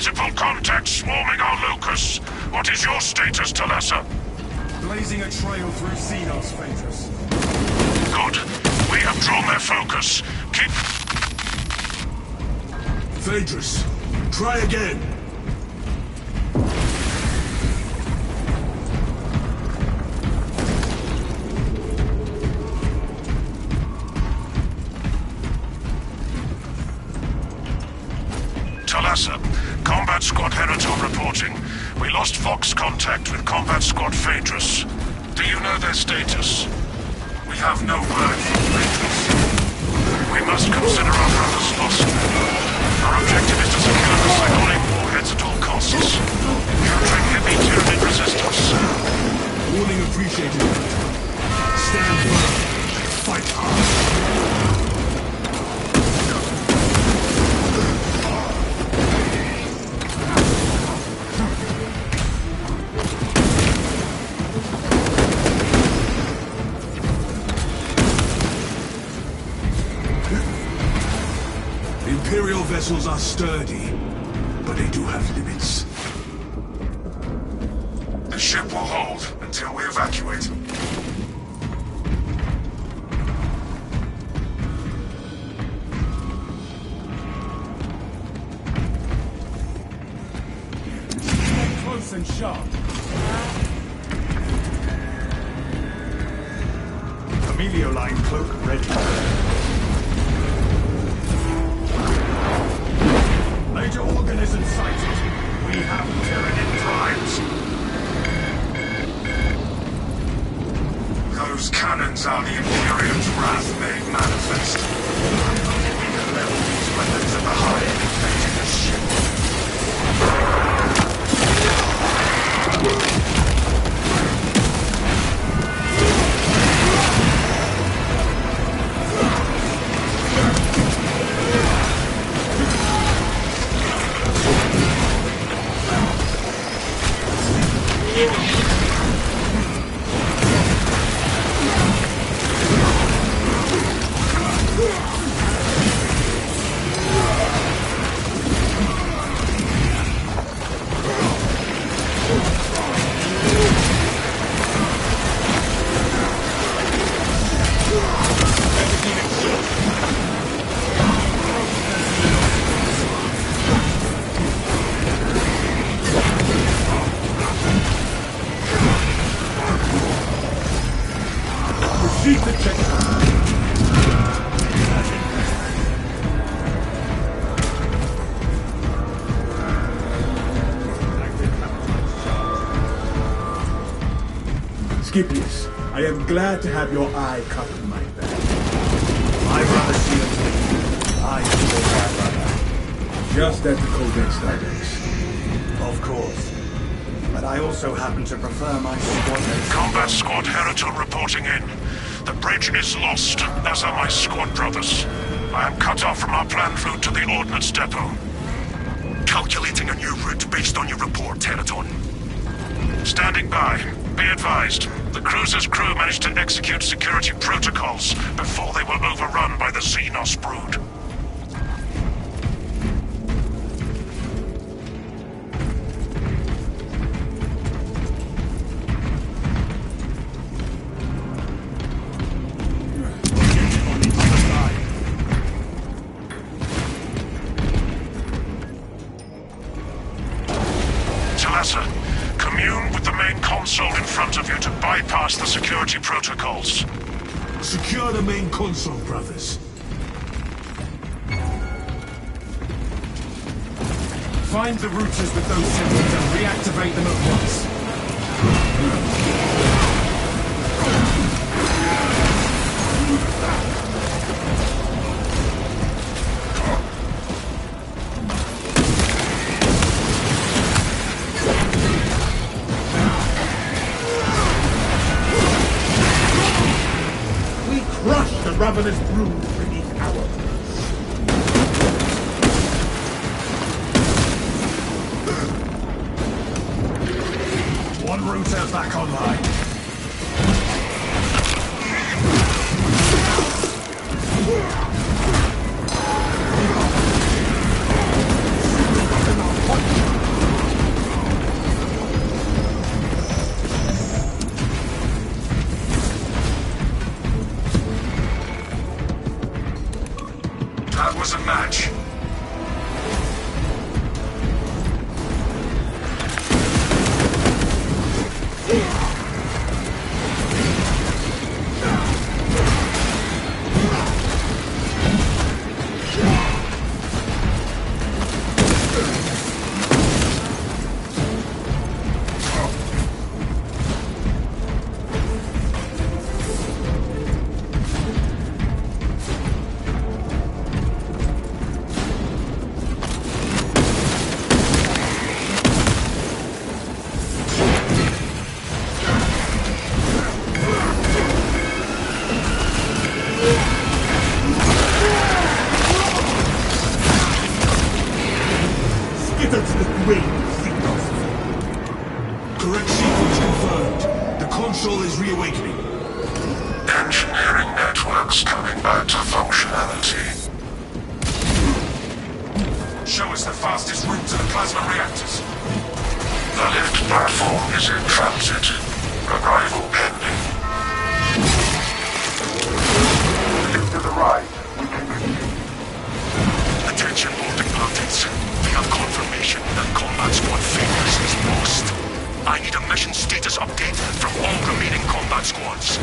Multiple contacts swarming our locus. What is your status, Talassa? Blazing a trail through Xenos, Phaedrus. Good. We have drawn their focus. Keep... Phaedrus, try again. Talassa, Combat Squad Heraton reporting. We lost Vox contact with Combat Squad Phaedrus. Do you know their status? We have no word from Phaedrus. We must consider our brothers lost. Our objective is to secure the psionic warheads at all costs. Capturing heavy Tyranid resistance. Warning appreciated. Stand firm. Fight hard. Imperial vessels are sturdy, but they do have limits. The ship will hold until we evacuate. Stay close and sharp. Emilio line cloak ready. Major organism sighted. We have Tyranid primes. Those cannons are the Imperium's wrath made manifest. We can level these weapons at the high end of the ship. Scipius, I am glad to have your eye covered, my friend. My brother shields me. I shield my brother. Just as the Codex directs. Of course. But I also happen to prefer my squad. Combat Squad Heraton reporting in. The bridge is lost, as are my squad brothers. I am cut off from our planned route to the Ordnance Depot. Calculating a new route based on your report, Heraton. Standing by. Be advised, the cruiser's crew managed to execute security protocols before they were overrun by the Xenos brood. Talassa, commune with the main console in front of you to bypass the security protocols. Secure the main console, brothers. Find the routers with those sensors and reactivate them at once. Crush the ravenous brood beneath our feet. One router back online. What? was a match. Correct sequence confirmed. The console is reawakening. Engineering networks coming back to functionality. Show us the fastest route to the plasma reactors. The lift platform is in transit. Arrival pending. To the right, we can continue. Attention boarding parties. We have confirmation that Combat Squad Fingers is lost. I need a mission status update from all remaining combat squads.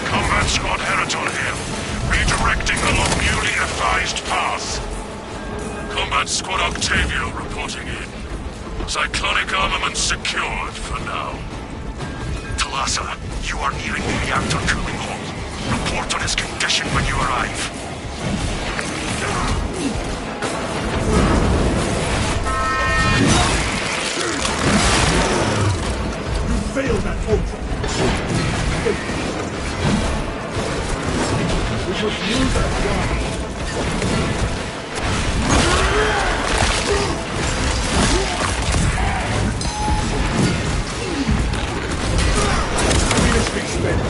Combat Squad Heraton here. Redirecting along newly advised path. Combat Squad Octavio reporting in. Cyclonic armaments secured for now. Talasa, you are nearing the reactor cooling hall. Report on its condition when you arrive. Failed that ultra. We must use that gun. Ammunition expended.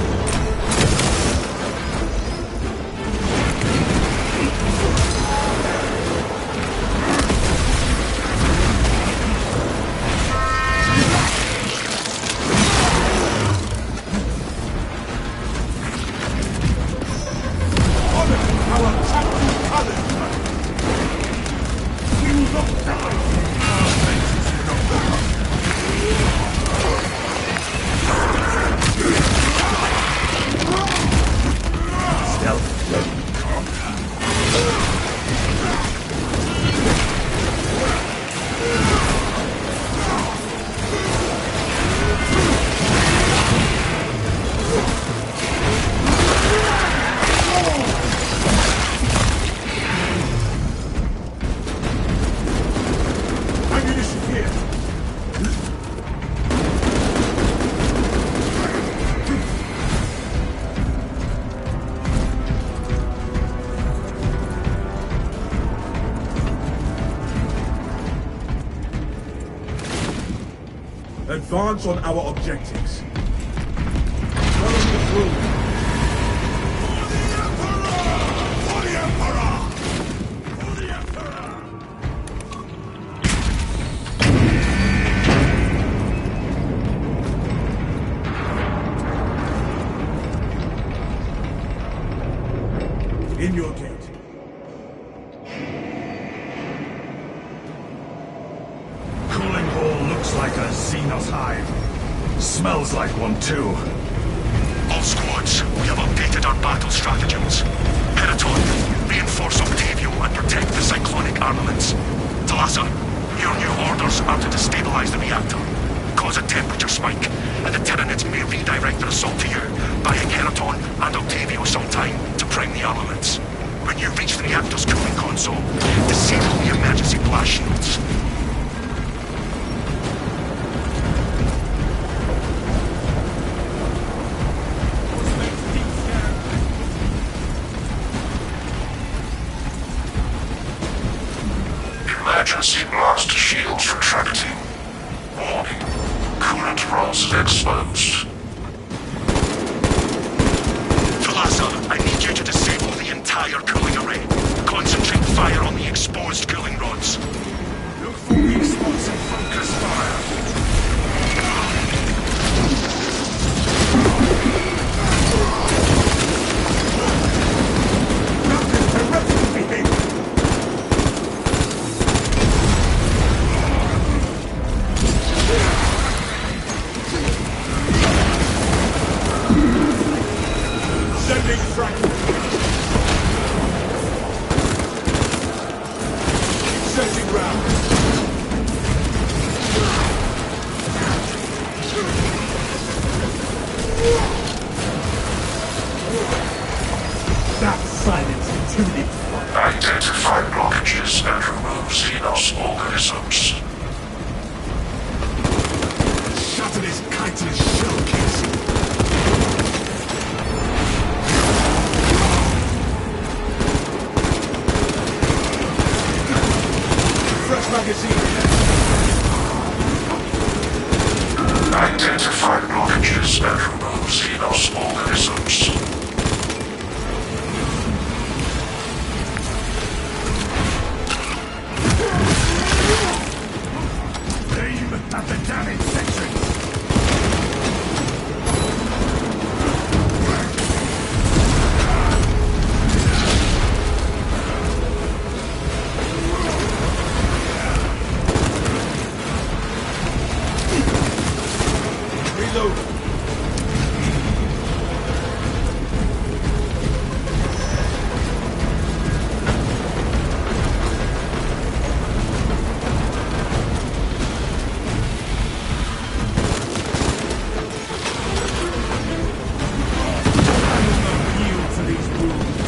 Advance on our objectives. Follow me through. For the Emperor! For the Emperor! For the Emperor! In your gate. Cooling hole looks like a Xenos hive. Smells like one too. All squads, we have updated our battle stratagems. Heraton, reinforce Octavio and protect the cyclonic armaments. Talasa, your new orders are to destabilize the reactor, cause a temperature spike, and the Tyranids may redirect their assault to you, buying Heraton and Octavio some time to prime the armaments. When you reach the reactor's cooling console, disable the emergency blast shields. Emergency blast shields retracting. Warning. Coolant rods exposed. Talasa, I need you to disable the entire cooling array. Concentrate fire on the exposed cooling rods. Look for weak spots and focus fire. That is terrific behavior. Launching fragment. Inserting round. That silence intimidates. Identify blockages and remove Xenos organisms. Shatter this chitinous shell casing. Fresh magazine. Identify blockages and remove Xenos organisms. Aim at the damaged sections. Reload. Yield to these wounds.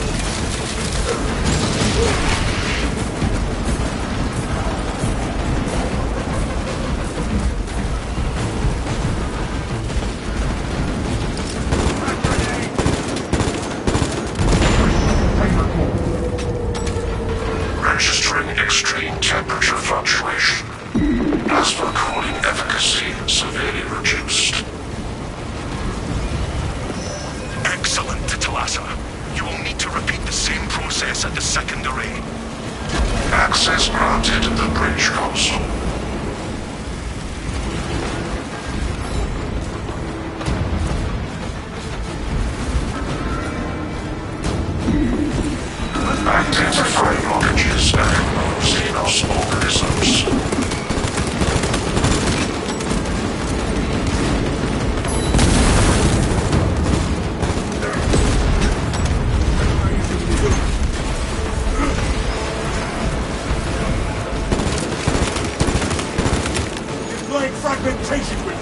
Registering extreme temperature fluctuation. Plasma cooling efficacy severely reduced. Excellent, Talassa. You will need to repeat the same process at the second array. Access granted in the bridge console. Identify blockages and remove Xenos organisms. Deploying fragmentation with.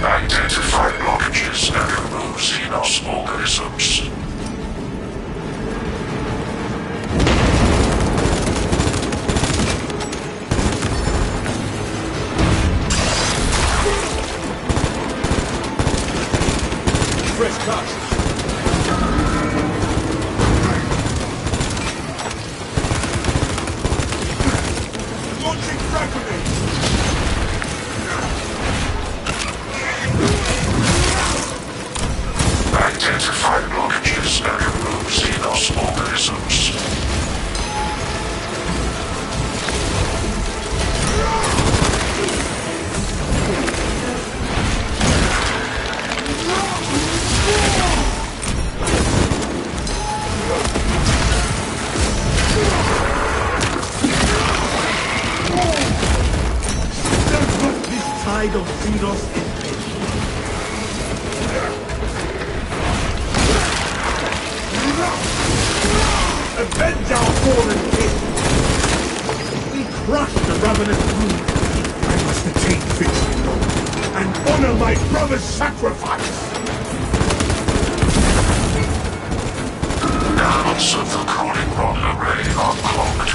Identify blockages and remove Xenos organisms. Fresh cut. Launching fragment. Identify blockages and remove Xenos organisms. Don't let this tide of Xenos in. Avenge our fallen king! We crush the ravenous brood. I must attain victory, Lord, and honor my brother's sacrifice! Elements of the cooling rod array are cloaked.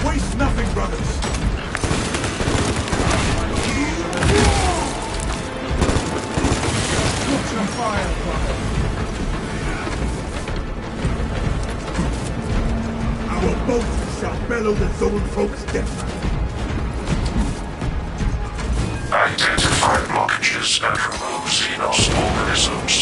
Waste nothing, brothers! Watch the fire, brother! Our boats shall bellow the Zone folks' death. Identify blockages and remove Xenos organisms.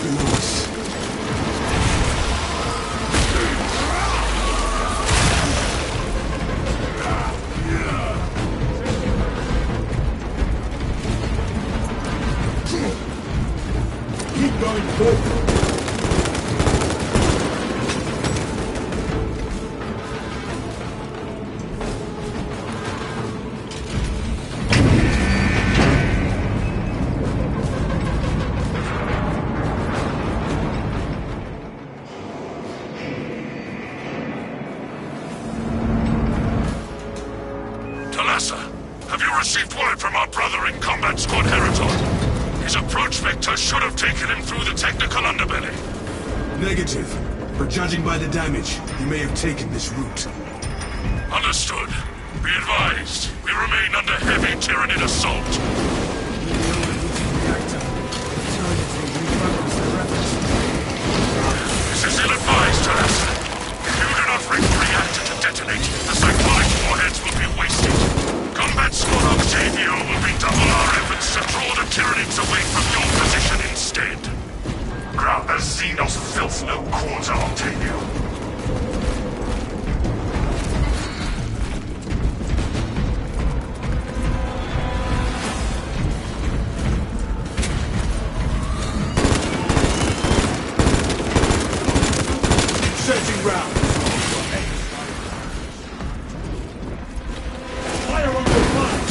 below us. Keep going forward. Have you received word from our brother in combat squad Heraton? His approach vector should have taken him through the technical underbelly. Negative. But judging by the damage, he may have taken this route. Understood. Be advised, we remain under heavy Tyranid assault. This is ill-advised, Teresa. If you do not bring the reactor to detonate, the cyclonic warheads will be wasted. Combat Squad Octavio will redouble our efforts to draw the Tyranids away from your position instead. Grab the Xenos filth no quarter, Octavio. Searching ground. Fire on the flank.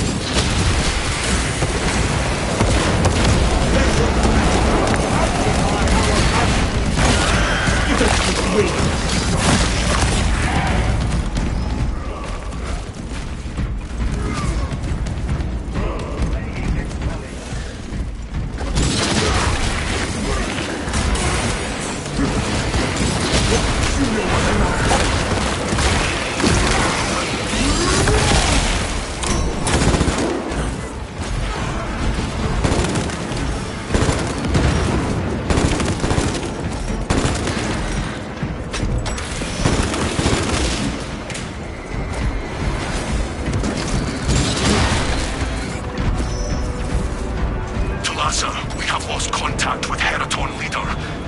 We have lost contact with Heraton leader,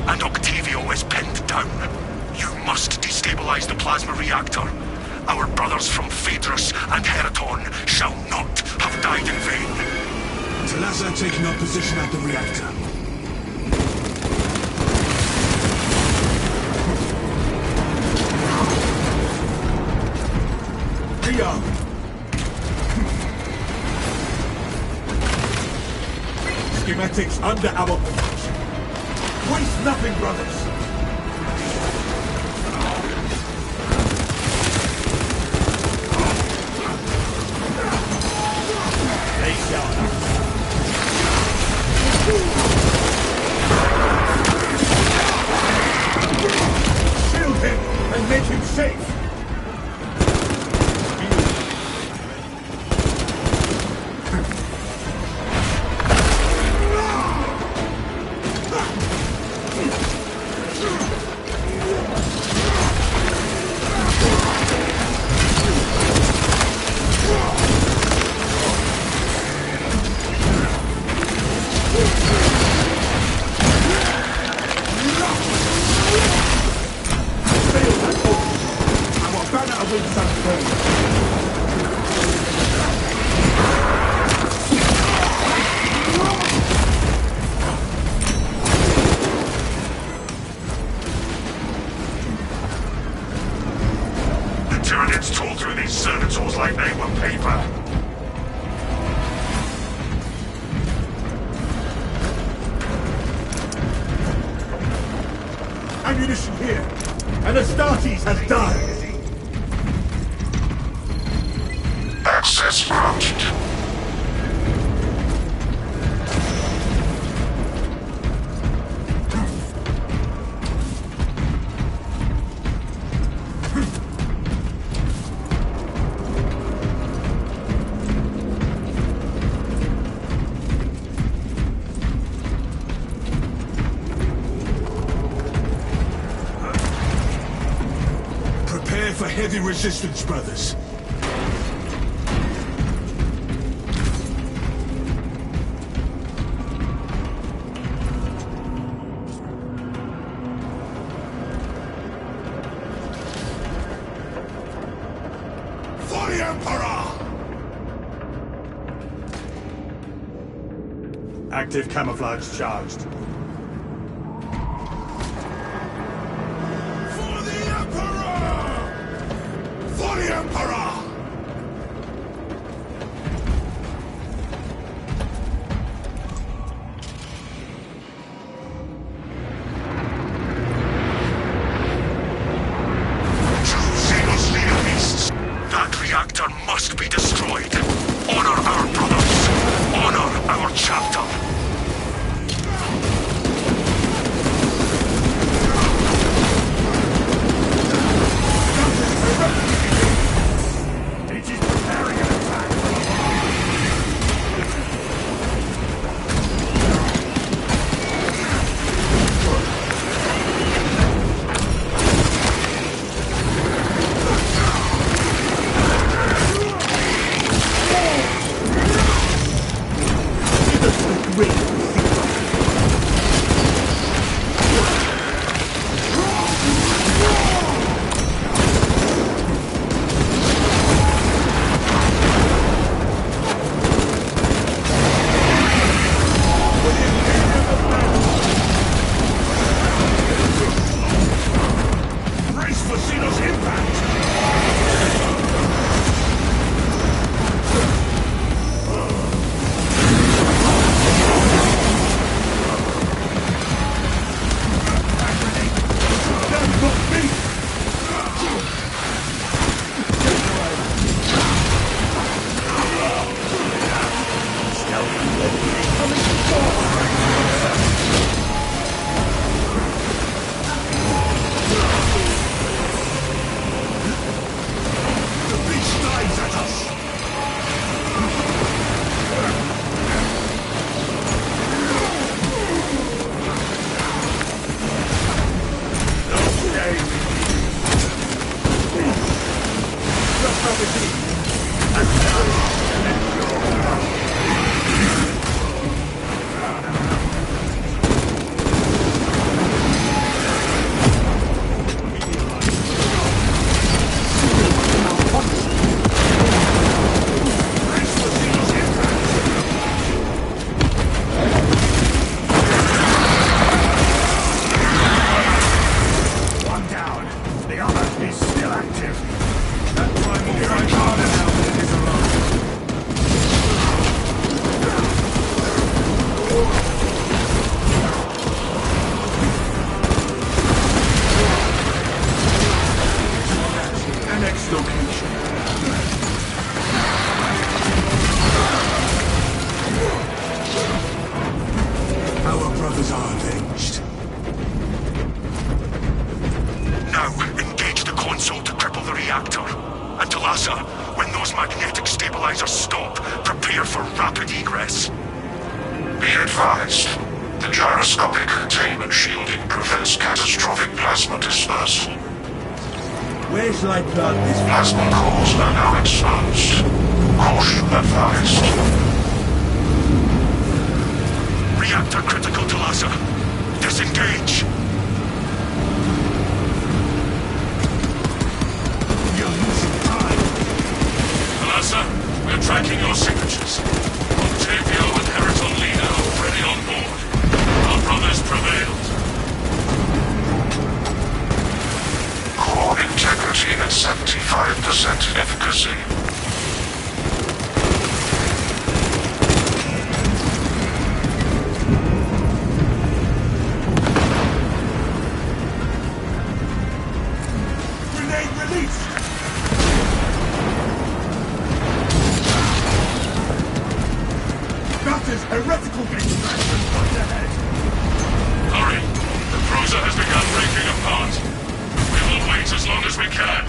and Octavio is pinned down. You must destabilize the plasma reactor. Our brothers from Phaedrus and Heraton shall not have died in vain. Talassa taking up position at the reactor. Rearm. Schematics under our protection. Waste nothing, brothers! They shall not. Shield him and make him safe! Tyranids tore through these servitors like they were paper. Ammunition here, and Astartes has died. Access granted. Prepare for heavy resistance, brothers. Emperor! Active camouflage charged. For the Emperor! For the Emperor! Reactor must be destroyed. Honor our brothers. Honor our chapter. It is preparing an attack. Plasma cores are now exposed. Caution advised. Reactor critical to Lhasa. Disengage. You're losing time. Lhasa, we're tracking your signatures. Octavio and Heraton Lina already on board. Our brothers prevailed. Core integrity at 75% efficacy. Grenade release! That is heretical extraction point ahead! Hurry! The cruiser has begun breaking apart. We will wait as long as we can.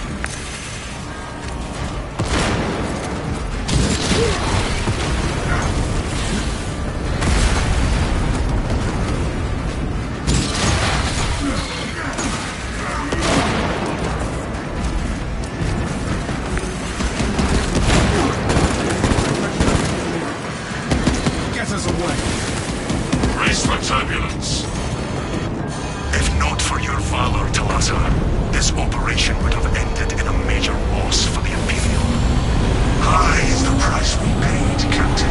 Get us away! Brace for turbulence. If not for your valor, Talazar, this operation would have ended in a major loss for the Imperial. High is the price we paid, Captain.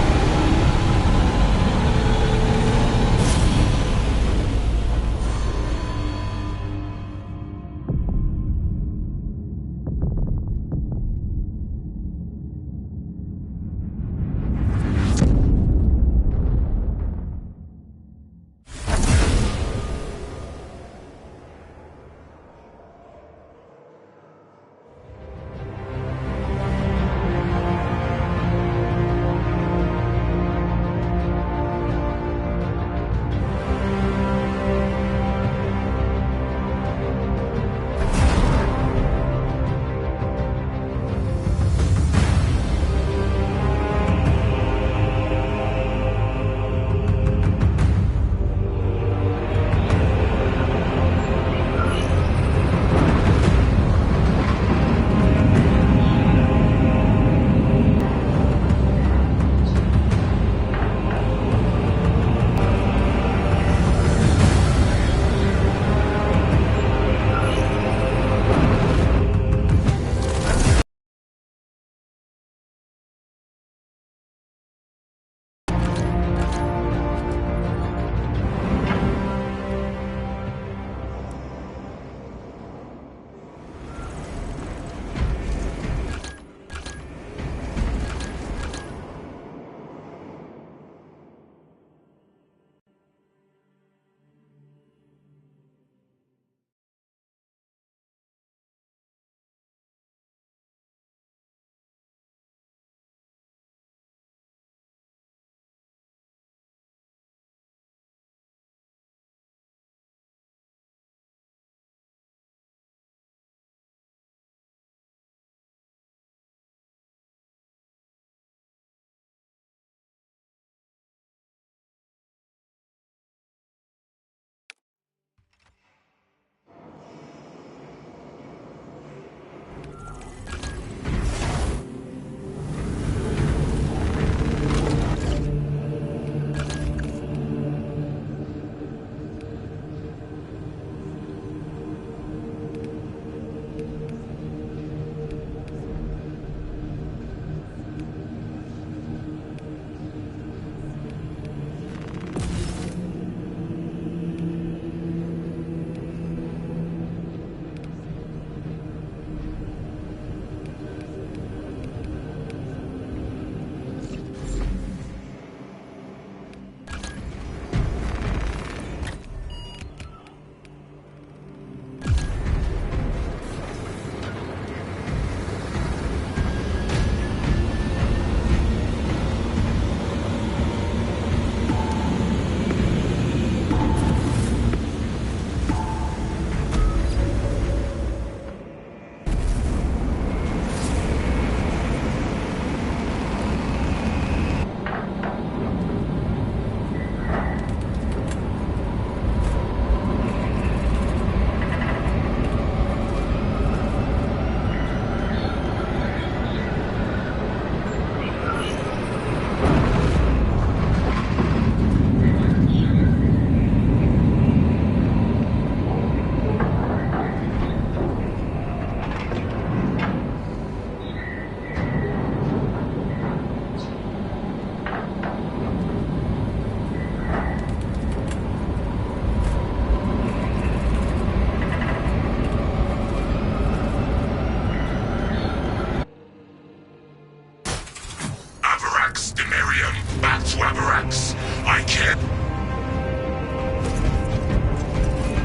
I can't...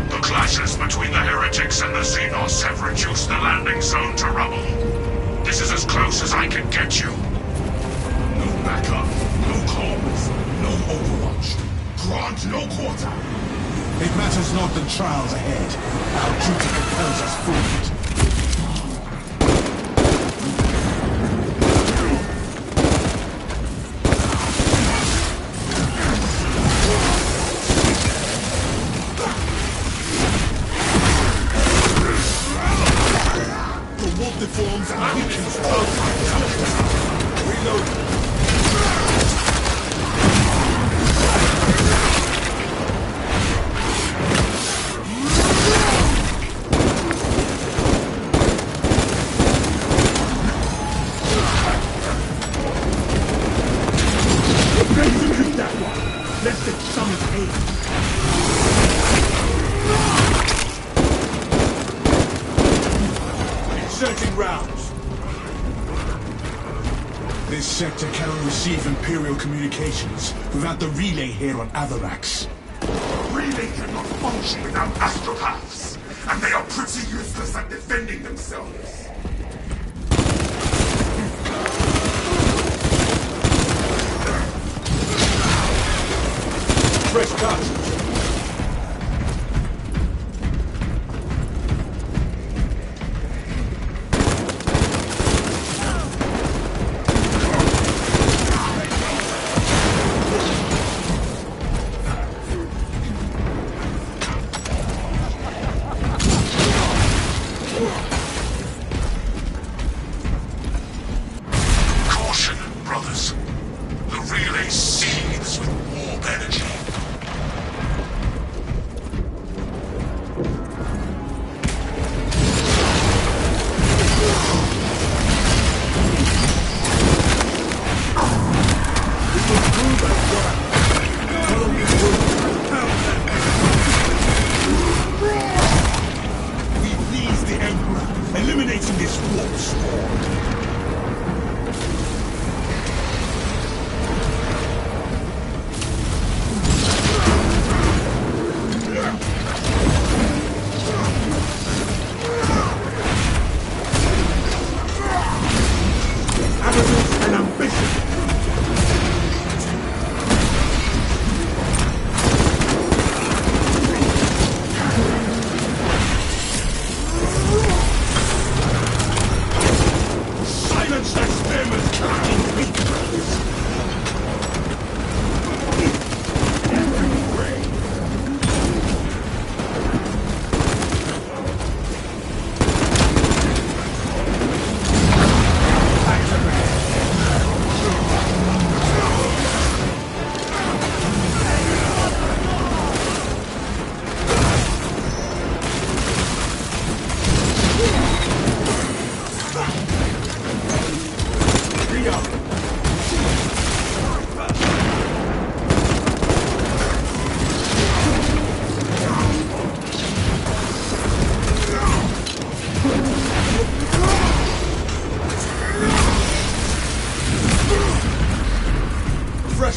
The clashes between the heretics and the Xenos have reduced the landing zone to rubble. This is as close as I can get you. No backup, no comms, no overwatch. Grant no quarter. It matters not the trials ahead. Our duty compels us forward. Deforms and weakens Reload. rounds. This sector cannot receive Imperial communications without the relay here on Avarax. Relay cannot function without astropaths, and they are pretty useless at defending themselves. Fresh cut.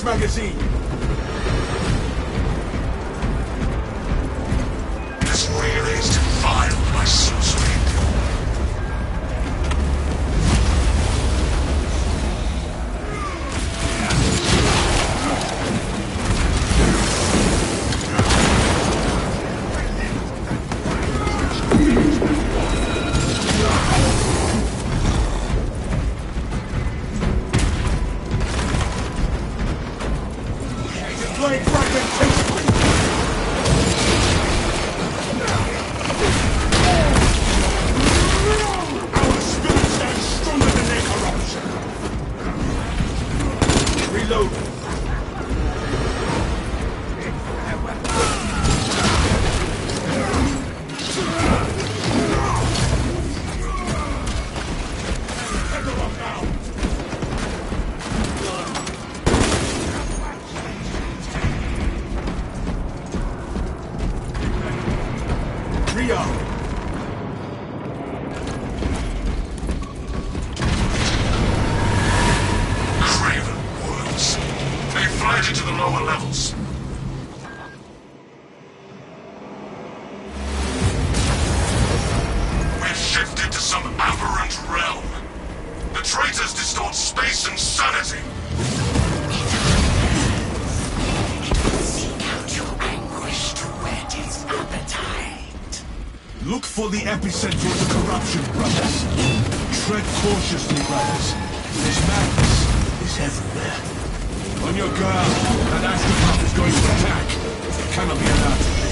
Magazine. This relay is defiled by sorcery. Look for the epicenter of the corruption, brothers. Tread cautiously, brothers. This madness is everywhere. On your guard, that astropath is going to attack. It cannot be allowed to live.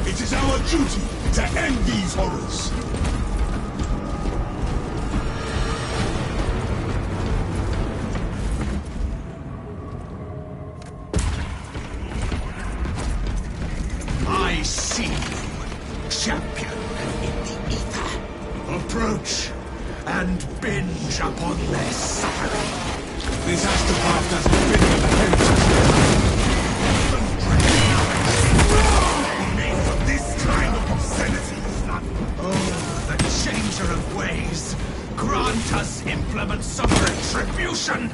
It is our duty to end these horrors. revenge upon their suffering. This astropath doesn't fit in the heritage. Made for this kind of obscenity. Oh, the changer of ways. Grant us implements of retribution.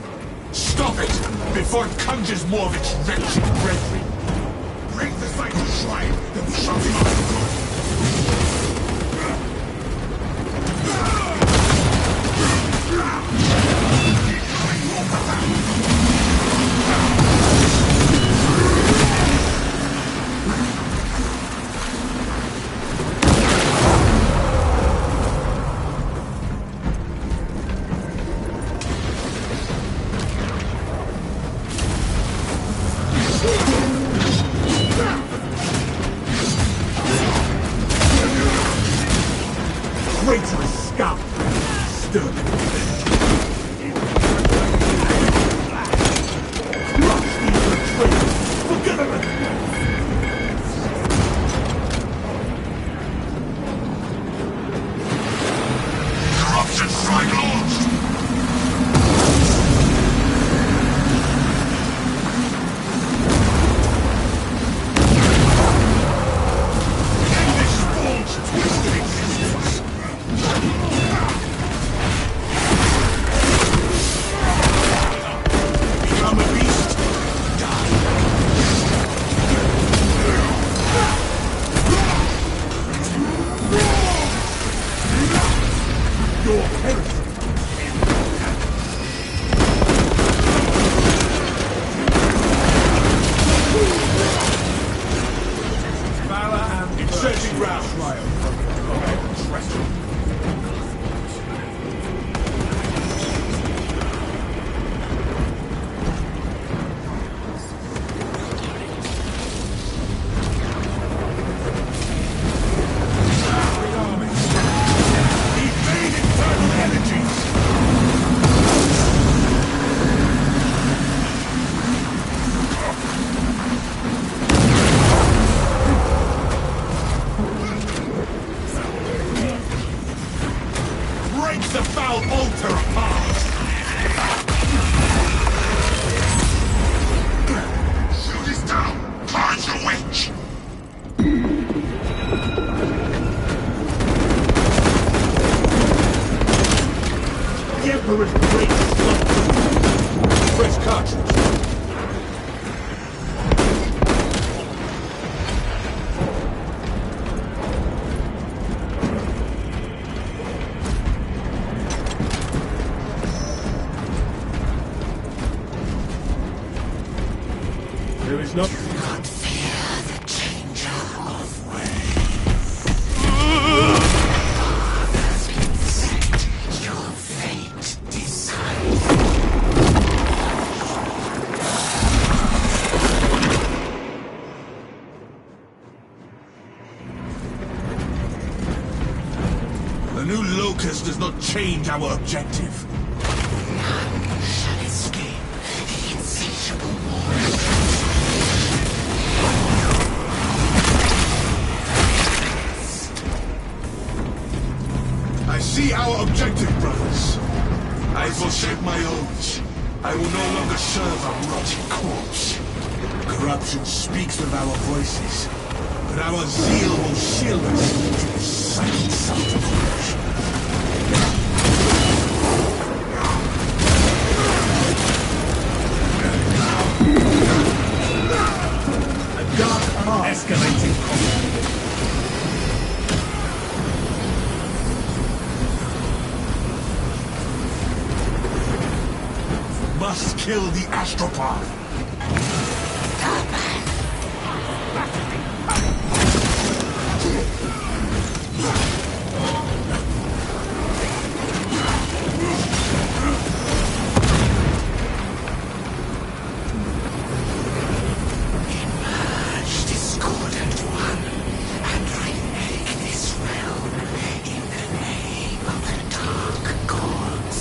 Stop it, before it conjures more of its wretched brethren. Break the cycle shrine, then we shut him out of good. Traitorous scum! Stir crush these betrayers! Forget them! Corruption strike launched! End this spawn's twisted existence. Become a beast! Your heresy! Inserting round. Evade internal energies. Break the foul altar apart! Shoot is down! Find your witch! The Emperor's great slump! Fresh cartridge! There is no... Not fear the changer of ways. Father's been sent, your fate decided. The new locus does not change our objective. None shall escape the insatiable war. I see our objective, brothers. I forsake my own. I will no longer serve a rotting corpse. Corruption speaks with our voices, but our zeal will shield us to the silent subterfuge. A dark path. Escalating combat. Must kill the astropath. Emerge, discordant one, and remake this realm in the name of the dark gods.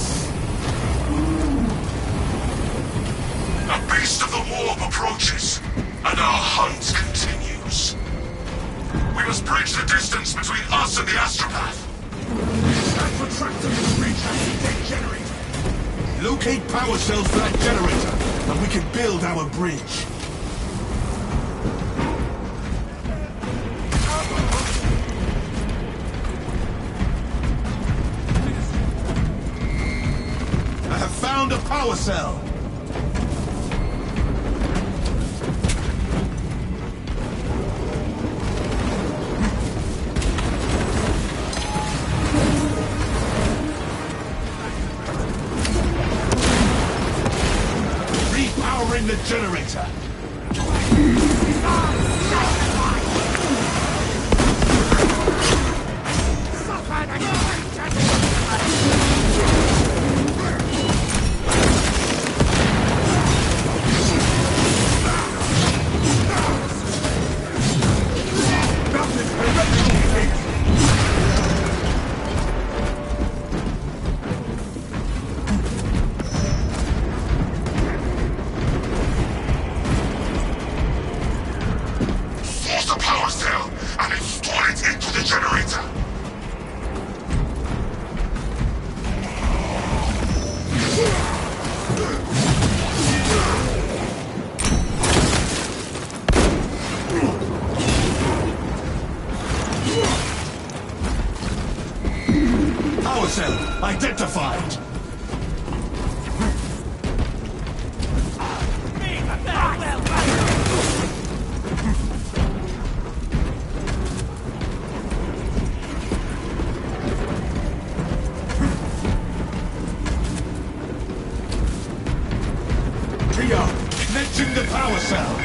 A beast Locate power cells for that generator, and we can build our bridge. I have found a power cell. Repowering the generator. Power cell identified. Connecting the power cell.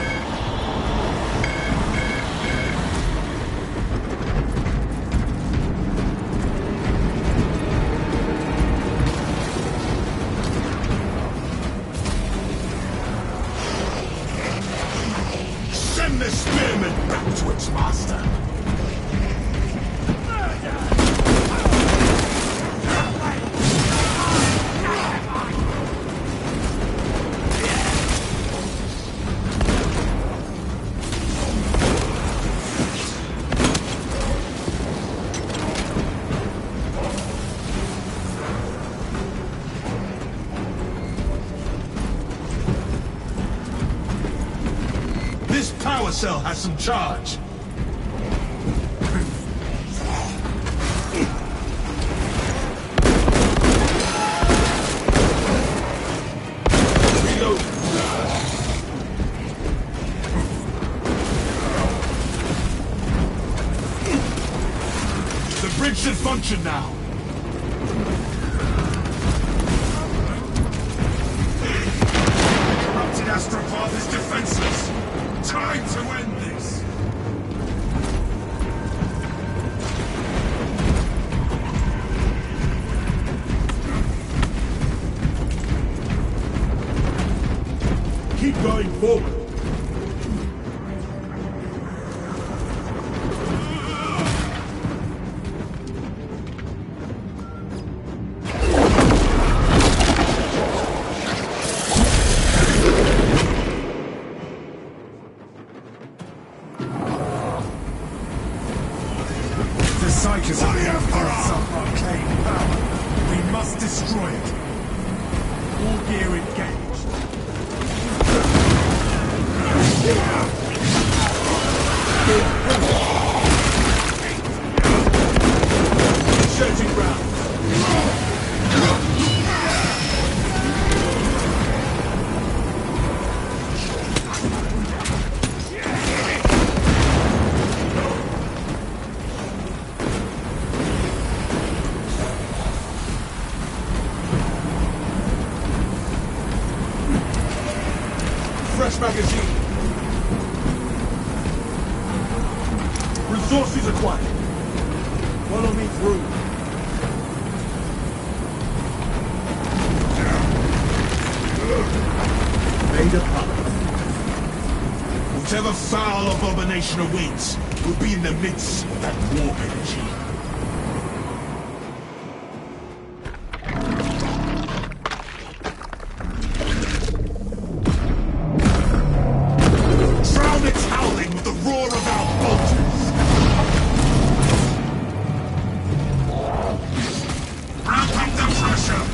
Send the spearman back to its master. This power cell has some charge. Reload. The bridge should function now. Corrupted astropath is defenseless. Time to end this! Keep going forward. The site is only a force of arcane power. We must destroy it. All gear engaged. Shooting ground. Fresh magazine. Resources acquired. Follow me through. Made a promise. Whatever foul abomination awaits will be in the midst of that warp energy. Ramp up the pressure!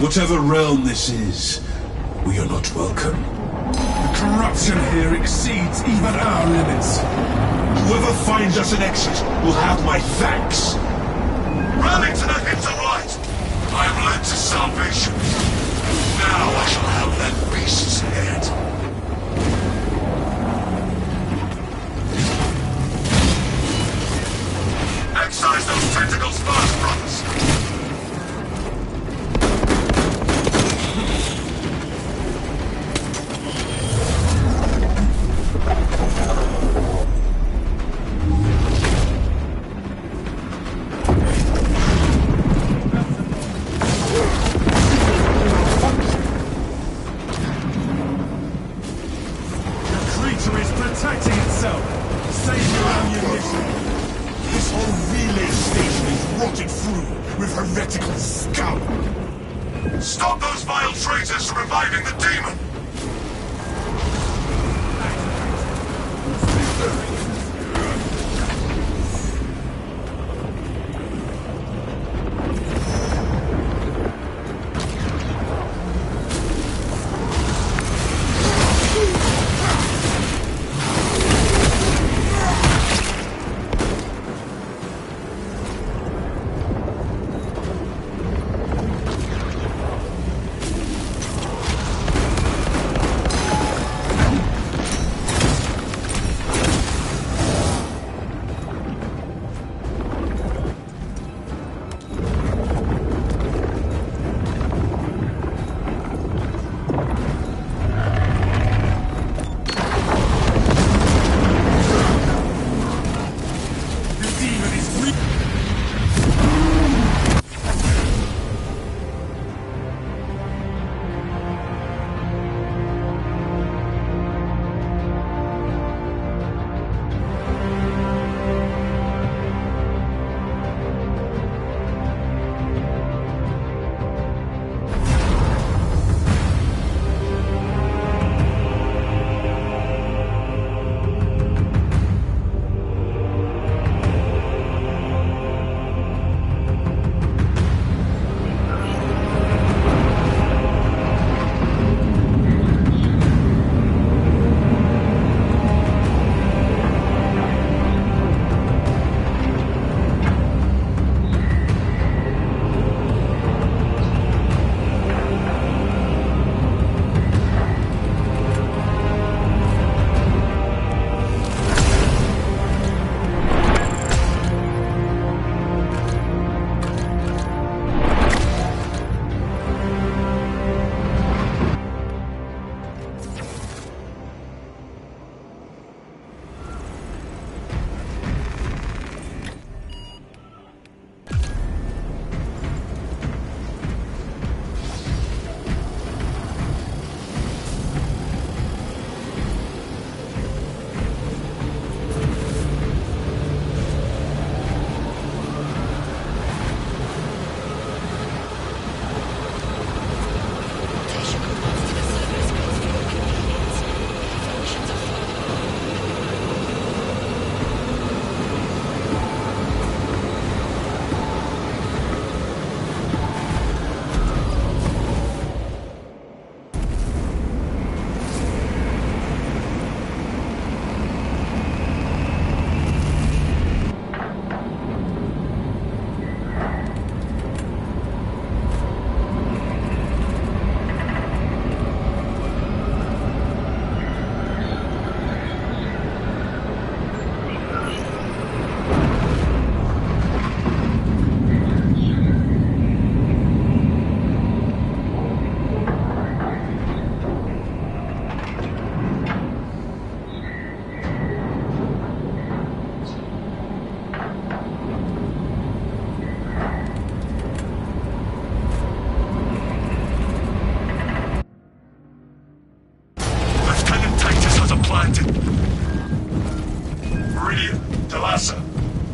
Whatever realm this is, we are not welcome. The corruption here exceeds even our limits. Whoever finds us an exit will have my thanks. Rally to the Hinterlight! I am led to salvation. Now I shall have that beast's head. Excise those tentacles fast, brothers! Protecting itself! Save your ammunition! This whole relay station is rotted through with heretical scum. Stop those vile traitors from reviving the demon!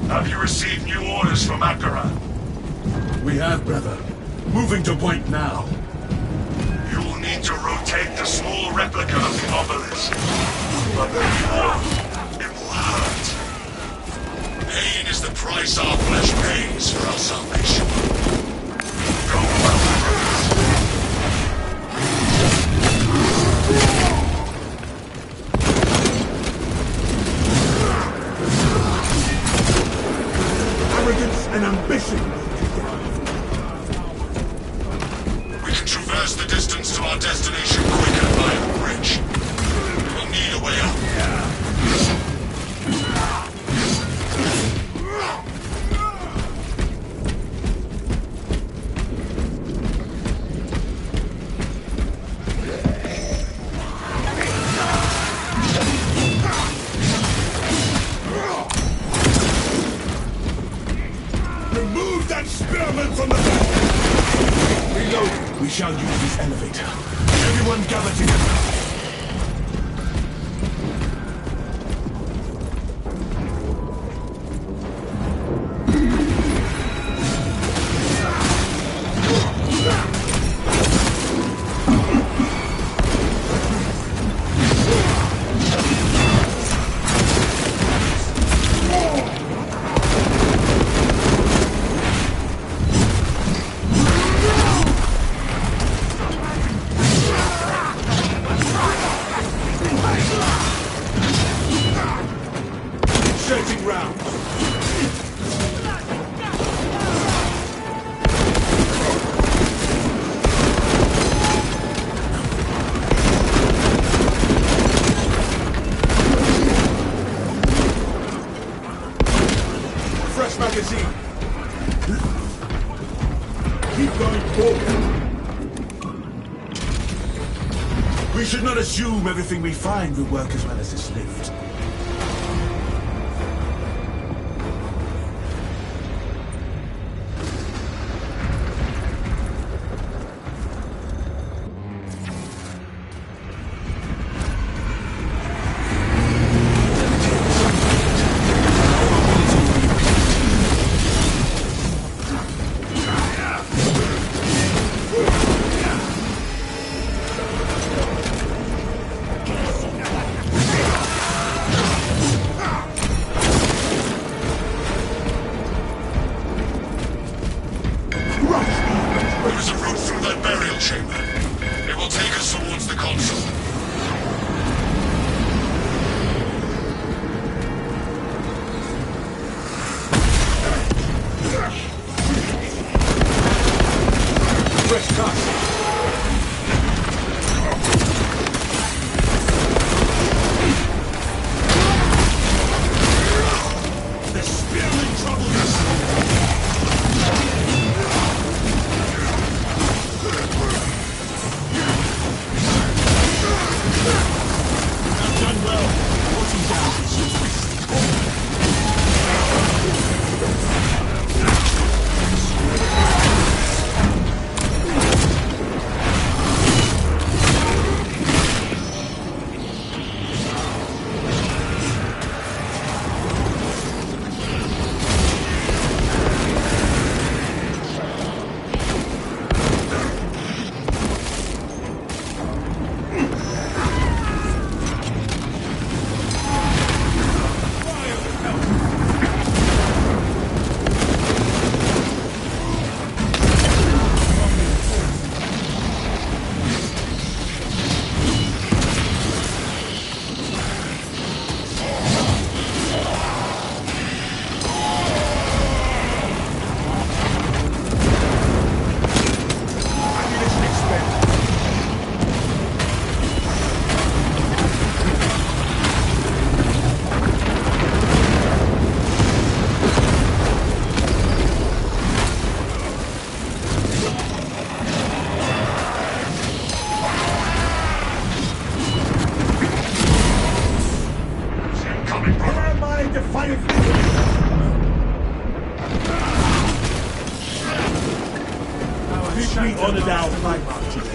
Have you received new orders from Akara? We have, brother. Moving to point now. You will need to rotate the small replica of the obelisk. But it will hurt. Pain is the price our flesh pays for our salvation. Go well, brothers. arrogance and ambition. We can traverse the distance to our destination quicker via the bridge. We'll need a way up. Remove that spearman from the back! Reload! We shall use this elevator. Everyone gather together. Inserting rounds. Fresh magazine. Keep going forward. We should not assume everything we find will work as well as this lift. There is a route through that burial chamber. It will take us towards the console. Fresh cut. The spearman troubled us. Done well. Forcing down. Victory honored our fight today.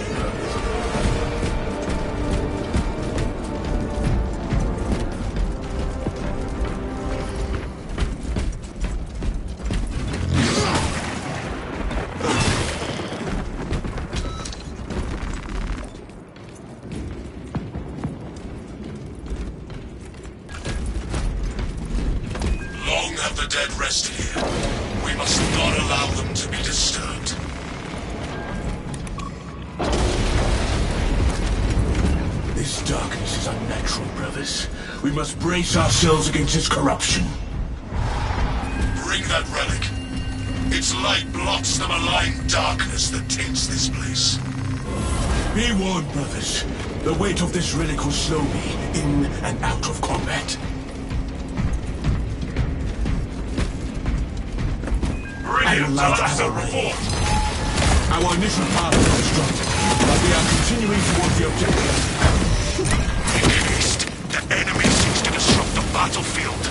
Long have the dead rested here. We must not allow them to be disturbed. This darkness is unnatural, brothers. We must brace ourselves against its corruption. Bring that relic. Its light blocks the malign darkness that taints this place. Be warned, brothers. The weight of this relic will slow me in and out of combat. Brilliant, Alaska report. Our initial path is obstructed, but we are continuing towards the objective. In haste, the enemy seeks to disrupt the battlefield.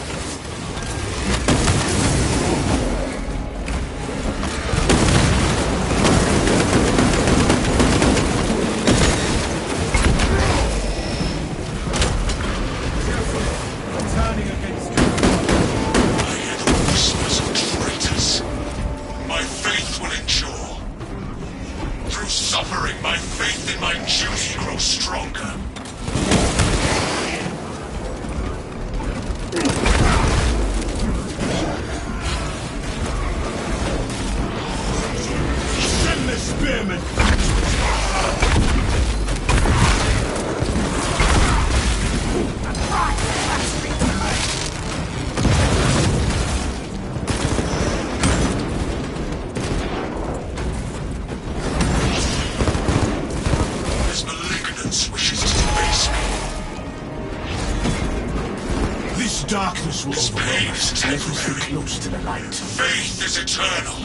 Darkness will overwhelm us unless we stay close to the light. Faith is eternal.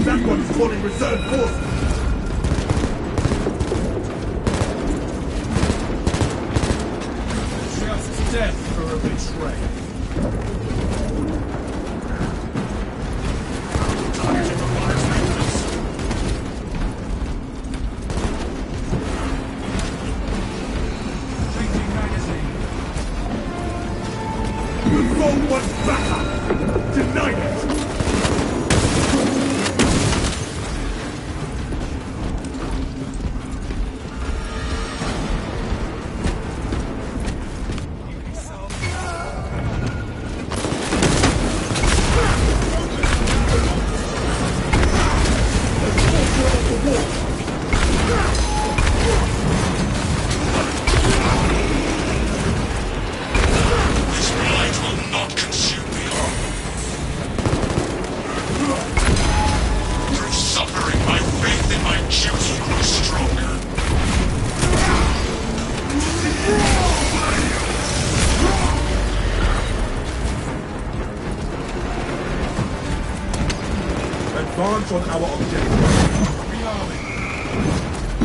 That one's calling reserve forces! Just death for a betrayal. Advance on our objective. Rearming.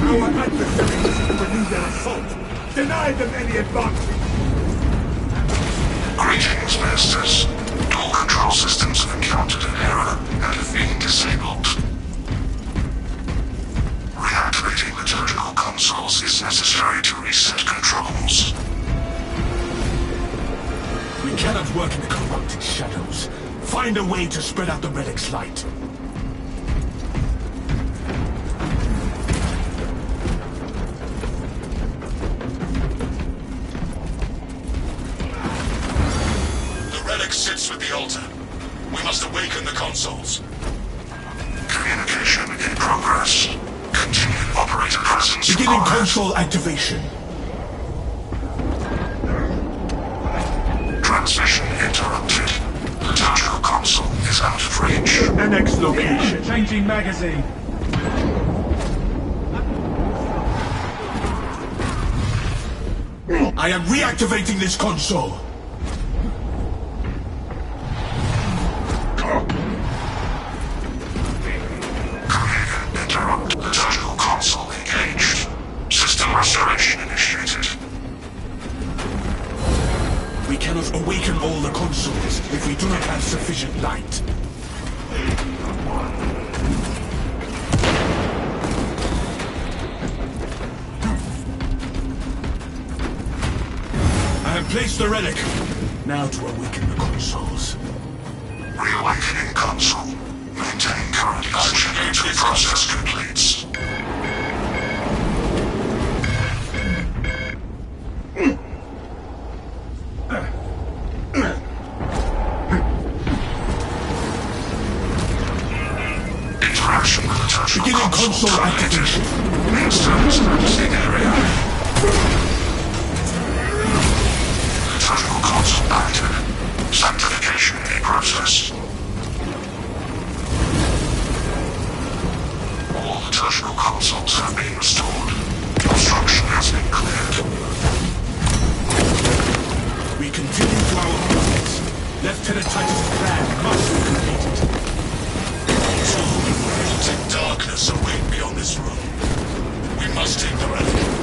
Our adversaries seek to renew their assault. Deny them any advantage. Greetings, Masters. All control systems have encountered an error and have been disabled. Reactivating liturgical consoles is necessary to reset controls. We cannot work in the corrupted shadows. Find a way to spread out the relic's light. Sits with the altar. We must awaken the consoles. Communication in progress. Continue operator presence. Beginning console activation. Transmission interrupted. Liturgical console is out of range. Annex location. Changing magazine. I am reactivating this console. Liturgical console engaged. System restoration initiated. We cannot awaken all the consoles if we do not have sufficient light. I have placed the relic. Now to awaken the consoles. Reawakening console. Maintain current position until process completes. Interaction with liturgical Beginning console terminated. activation. Main service noticing area. Lieutenant Titus' plan must be completed. Two revolting darkness await beyond this room. We must take the relic.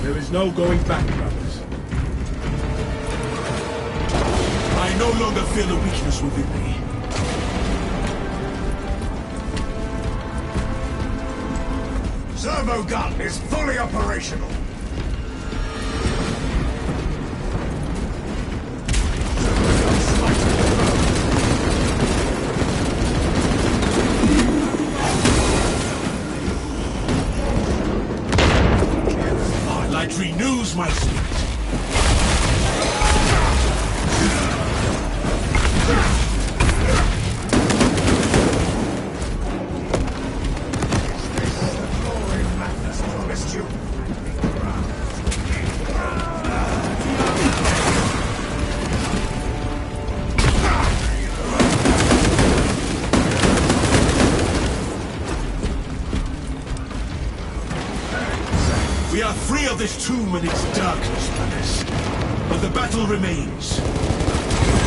There is no going back, brothers. I no longer feel a weakness within me. Servo gun is fully operational. Light renews my spirit. We are free of this tomb and its darkness, brothers. But the battle remains.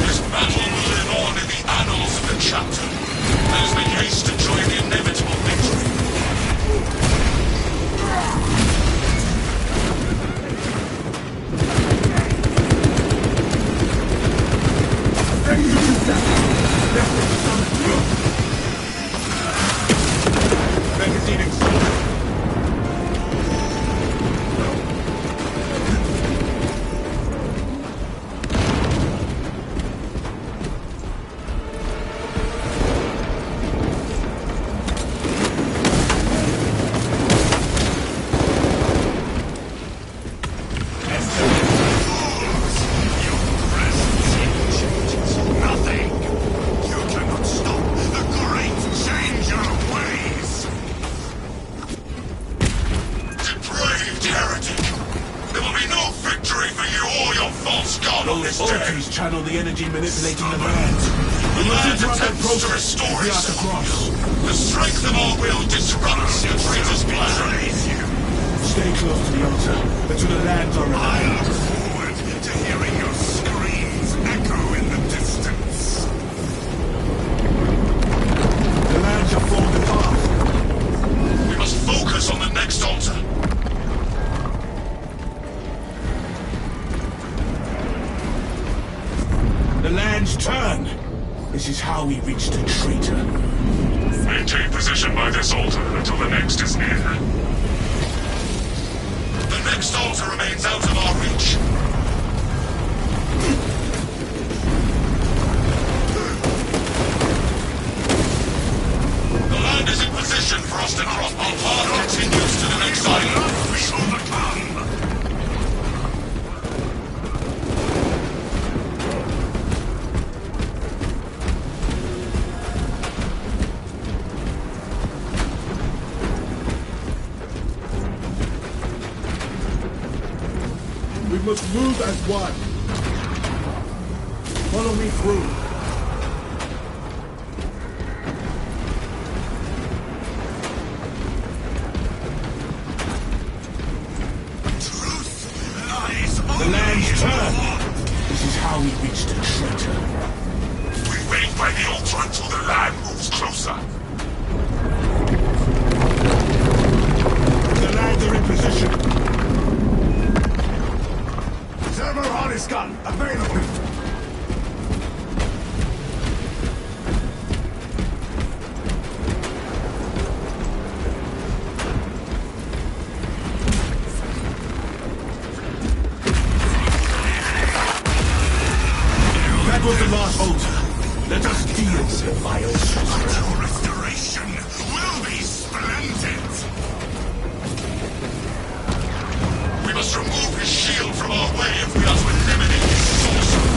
This battle will live on in the annals of the chapter. Let us make haste to join the inevitable victory. Magazine exhausted. Ortiz channel the energy manipulating the land. We must interrupt that process if we are to cross. The strength of our will disrupts the traitor's plan. Stay close to the altar, until the lands are I aligned. look forward to hearing your screams echo in the distance. The lands are falling apart. We must focus on the next altar. The lands turn. This is how we reach the traitor. Maintain position by this altar until the next is near. The next altar remains out of our reach. The land is in position for us to cross. Our path continues to the next island. We overcome. We must move as one. Follow me through. Truth lies The lands only turn. This is how we reach the traitor. We wait by the altar until the land moves closer. The lands are in position. Servo harness gun available. That was the last altar. Let us deal with the vile sorcerer. Your restoration will be splendid. We must remove his shield from our way if we are to eliminate his sorcerer.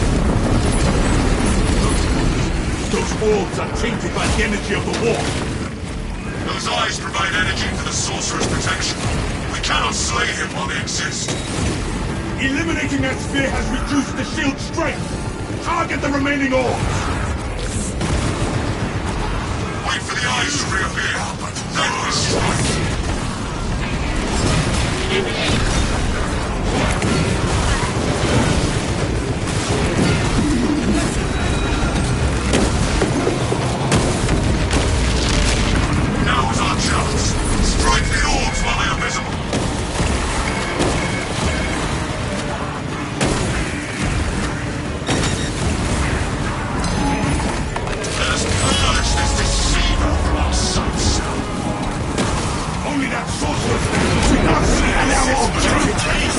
Those Those orbs are tainted by the energy of the war. Those eyes provide energy for the sorcerer's protection. We cannot slay him while they exist. Eliminating that sphere has reduced the shield's strength. Target the remaining orbs. Wait for the eyes to reappear. Then we strike. Now is our chance. Strike the orbs while they are visible. Let us purge this deceiver from our sights. Only that sorcerer's we not see an arrow of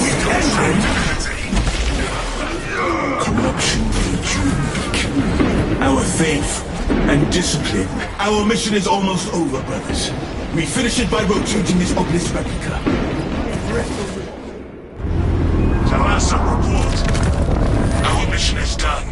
we can corruption made you weak. Our faith and discipline. Our mission is almost over, brothers. We finish it by rotating this obelisk replica. Tell us a report. Our mission is done.